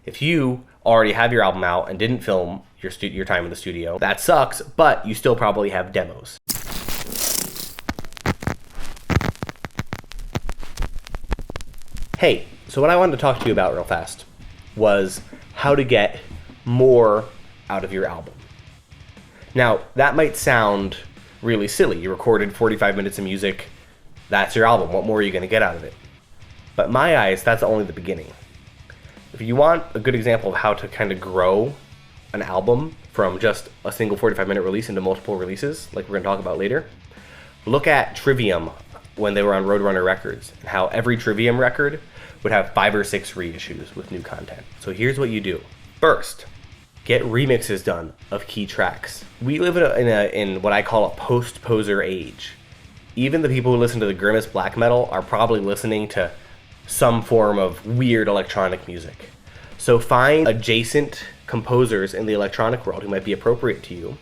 If you already have your album out and didn't film your time in the studio, that sucks, but you still probably have demos. Hey, so what I wanted to talk to you about real fast was how to get more out of your album. Now, that might sound really silly. You recorded 45 minutes of music, that's your album. What more are you going to get out of it? But in my eyes, that's only the beginning. If you want a good example of how to kind of grow an album from just a single 45-minute release into multiple releases, like we're going to talk about later, look at Trivium when they were on Roadrunner Records, and how every Trivium record would have 5 or 6 reissues with new content. So here's what you do. First, get remixes done of key tracks. We live in what I call a post-poser age. Even the people who listen to the grimmest black metal are probably listening to some form of weird electronic music. So find adjacent composers in the electronic world who might be appropriate to you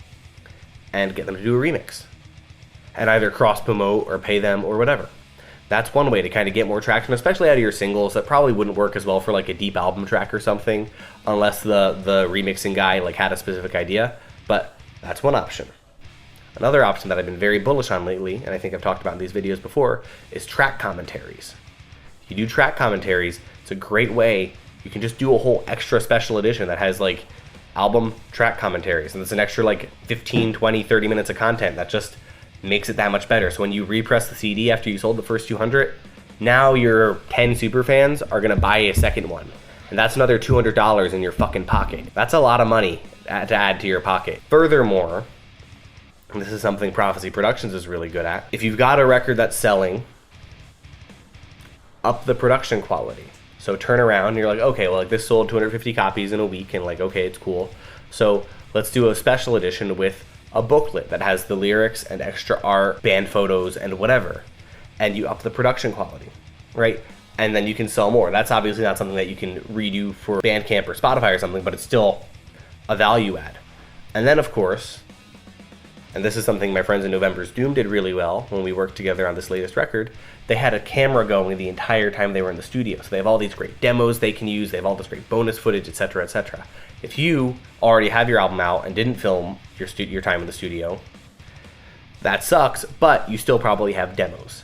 and get them to do a remix. And either cross-promote or pay them or whatever. That's one way to kind of get more traction, especially out of your singles. That probably wouldn't work as well for like a deep album track or something, unless the remixing guy like had a specific idea. But that's one option. Another option that I've been very bullish on lately, and I think I've talked about in these videos before, is track commentaries. If you do track commentaries, it's a great way. You can just do a whole extra special edition that has like album track commentaries, and it's an extra like 15, 20, 30 minutes of content that just makes it that much better. So when you repress the CD after you sold the first 200, now your 10 super fans are gonna buy a second one. And that's another $200 in your fucking pocket. That's a lot of money to add to your pocket. Furthermore, and this is something Prophecy Productions is really good at, if you've got a record that's selling, up the production quality. So turn around and you're like, okay, well, like this sold 250 copies in a week, and like, okay, it's cool. So let's do a special edition with a booklet that has the lyrics and extra art, band photos, and whatever. And you up the production quality, right? And then you can sell more. That's obviously not something that you can redo for Bandcamp or Spotify or something, but it's still a value add. And then, of course, and this is something my friends in November's Doom did really well when we worked together on this latest record, they had a camera going the entire time they were in the studio. So they have all these great demos they can use, they have all this great bonus footage, etc., etc. If you already have your album out and didn't film your time in the studio, that sucks, but you still probably have demos.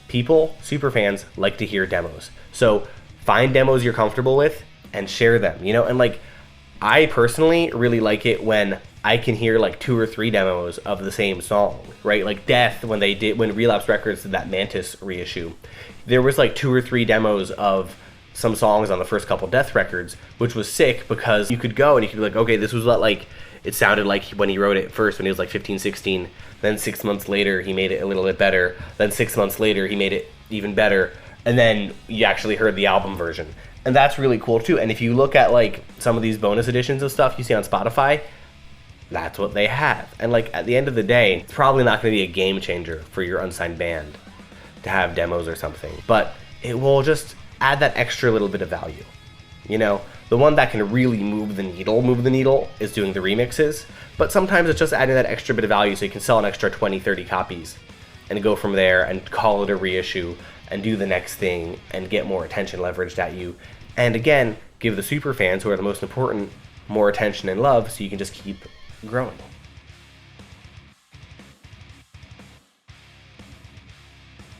People, super fans, like to hear demos. So find demos you're comfortable with and share them, you know? And like, I personally really like it when I can hear like 2 or 3 demos of the same song, right? Like Death, when Relapse Records did that Mantis reissue, there was like 2 or 3 demos of some songs on the first couple Death records, which was sick because you could go and you could be like, okay, this was what like it sounded like when he wrote it first when he was like 15, 16. Then 6 months later, he made it a little bit better. Then 6 months later, he made it even better. And then you actually heard the album version. And that's really cool too. And if you look at like some of these bonus editions of stuff you see on Spotify, that's what they have. And like at the end of the day, it's probably not going to be a game changer for your unsigned band to have demos or something. But it will just add that extra little bit of value. You know, the one that can really move the needle is doing the remixes. But sometimes it's just adding that extra bit of value so you can sell an extra 20, 30 copies and go from there and call it a reissue and do the next thing and get more attention leveraged at you. And again, give the super fans, who are the most important, more attention and love so you can just keep growing.